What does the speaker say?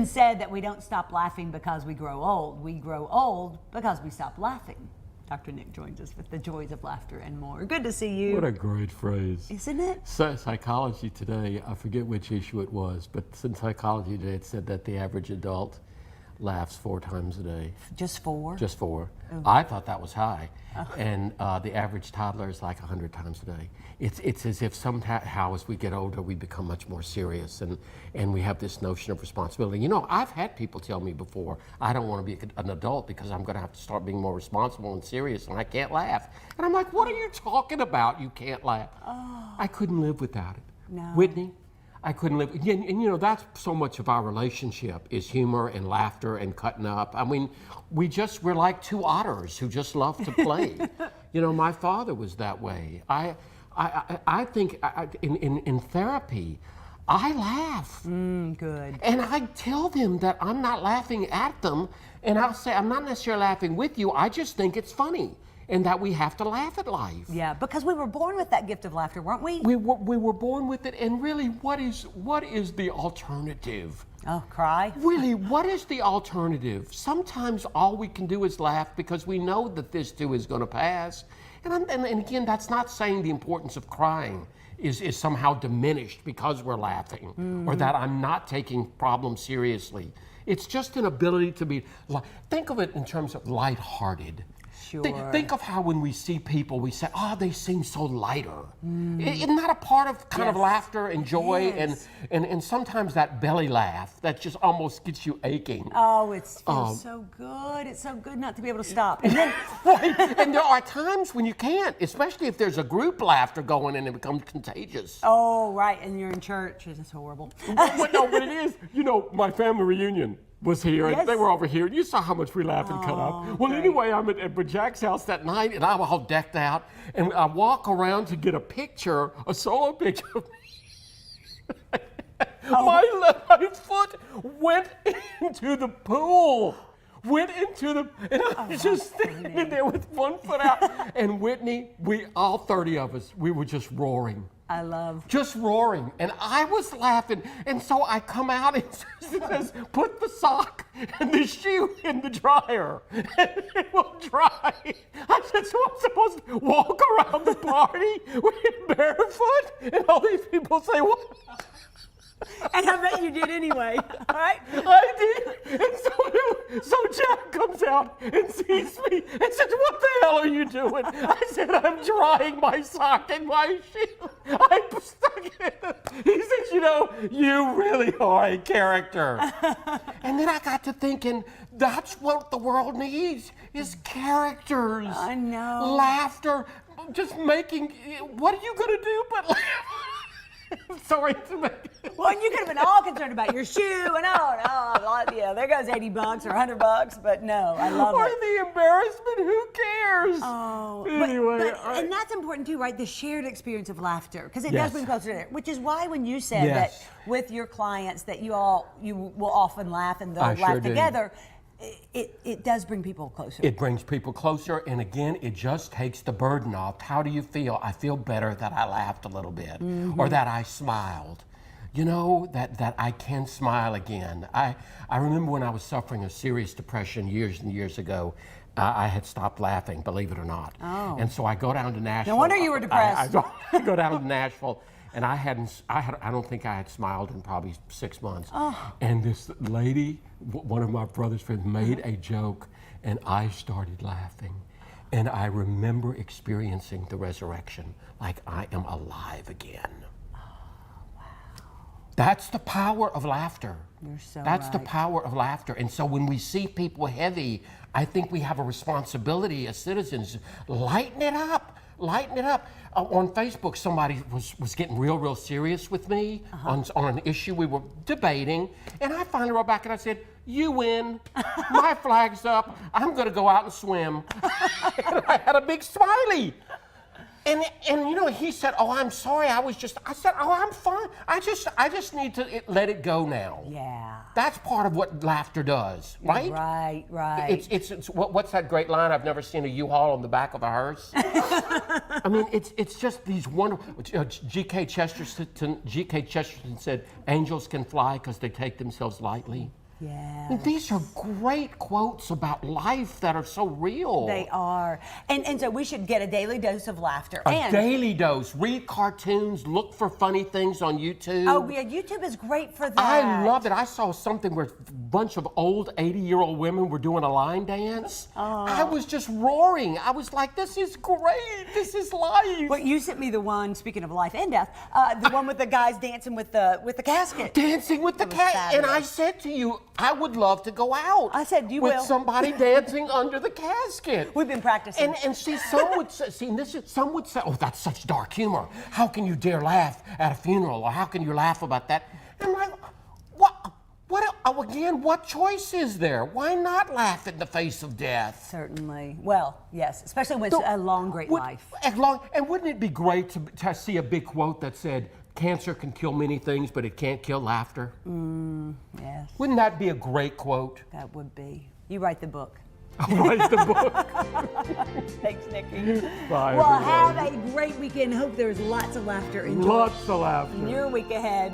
been said that we don't stop laughing because we grow old. We grow old because we stop laughing. Dr. Nick joins us with the joys of laughter and more. Good to see you. What a great phrase. Isn't it? Psychology Today, I forget which issue it was, but in Psychology Today it said that the average adult laughs 4 times a day. Just 4? Just 4. Oh. I thought that was high. And the average toddler is like 100 times a day. It's as if somehow as we get older we become much more serious and we have this notion of responsibility. You know, I've had people tell me before, I don't want to be an adult because I'm going to have to start being more responsible and serious and I can't laugh. And I'm like, what are you talking about? You can't laugh. Oh. I couldn't live without it. No. Whitney, I couldn't live. And you know, that's so much of our relationship is humor and laughter and cutting up. I mean, we're like 2 otters who just love to play. You know, my father was that way. I think in therapy, I laugh. Good. And I tell them that I'm not laughing at them. And I'll say, I'm not necessarily laughing with you. I just think it's funny. And that we have to laugh at life. Yeah, because we were born with that gift of laughter, weren't we? We were born with it, and really, what is the alternative? Oh, cry? Really, what is the alternative? Sometimes all we can do is laugh because we know that this too is going to pass. And again, that's not saying the importance of crying is somehow diminished because we're laughing, or that I'm not taking problems seriously. It's just an ability to be, think of it in terms of lighthearted. Sure. Think of how when we see people, we say, oh, they seem so lighter. Isn't that a part of kind of laughter and joy? Yes. And sometimes that belly laugh that just almost gets you aching. Oh, it feels so good. It's so good not to be able to stop. And then, Right. And there are times when you can't, especially if there's a group laughter going and it becomes contagious. oh, right, and you're in church. It's horrible. But it is, you know, my family reunion was here, and Yes. they were over here, and you saw how much we laughed and cut up. Well, great. anyway, I'm at Jack's house that night, and I'm all decked out, and I walk around to get a solo picture of me. My foot went into the pool. And I was just standing there with one foot out. And Whitney, all 30 of us, we were just roaring. I love. Just roaring, and I was laughing, and so I come out and it says, put the sock and the shoe in the dryer, and it will dry. I said, so I'm supposed to walk around the party with barefoot? And all these people say, what? And I bet you did anyway, right? I did. And so Jack comes out and sees me and says, what the hell are you doing? I said, I'm drying my sock and my shoe. I'm stuck in it. He says, you know, you really are a character. And then I got to thinking, that's what the world needs, is characters. I know. Laughter. Just making, what are you going to do but laugh? I'm sorry to make it. Well, and you could have been all concerned about your shoe, and yeah, there goes $80 or $100, but no, I love Or it. the embarrassment, who cares? Oh, anyway. and that's important too, right? The shared experience of laughter, because it Yes. does bring closer together. Which is why when you said Yes. that with your clients that you will often laugh and they'll I laugh sure do. together, it does bring people closer. It brings people closer, and again, it just takes the burden off. How do you feel? I feel better that I laughed a little bit, or that I smiled. You know, that I can smile again. I remember when I was suffering a serious depression years and years ago, I had stopped laughing, believe it or not. Oh. And so I go down to Nashville. No wonder you were depressed. I go down to Nashville, and I don't think I had smiled in probably 6 months. Oh. And this lady, one of my brother's friends, made a joke, and I started laughing. And I remember experiencing the resurrection, like I am alive again. That's the power of laughter. You're so That's the right. power of laughter. And so when we see people heavy, I think we have a responsibility as citizens. Lighten it up. Lighten it up. On Facebook, somebody was getting real serious with me on an issue we were debating. And I finally wrote back and I said, you win. My flag's up. I'm going to go out and swim. And I had a big smiley. And you know, he said, oh, I'm sorry, I said, oh, I'm fine. I just need to let it go now. Yeah. That's part of what laughter does, right? Right. It's what's that great line? I've never seen a U-Haul on the back of a hearse. I mean, it's just these wonderful. G.K. Chesterton said, angels can fly because they take themselves lightly. Yeah. These are great quotes about life that are so real. They are. And so we should get a daily dose of laughter. A daily dose. Read cartoons, look for funny things on YouTube. Oh, yeah, YouTube is great for that. I love it. I saw something where a bunch of old 80-year-old women were doing a line dance. I was just roaring. I was like, this is great. This is life. Well, you sent me the one, speaking of life and death, the one with the guys dancing with the casket. Dancing with the cat. And I said to you, I would love to go out. I said, you with will. somebody dancing under the casket. We've been practicing. And see, some would say, some would say, oh, that's such dark humor. How can you dare laugh at a funeral? Or how can you laugh about that? And I'm like, again, what choice is there? Why not laugh in the face of death? Certainly. Well, yes, especially when it's a long, great life. And wouldn't it be great to see a big quote that said, cancer can kill many things, but it can't kill laughter? Yes. Wouldn't that be a great quote? That would be. You write the book. I'll write the book. Thanks, Nikki. Bye, well, everyone. have a great weekend. Hope there's lots of laughter in Lots of laughter. your week ahead.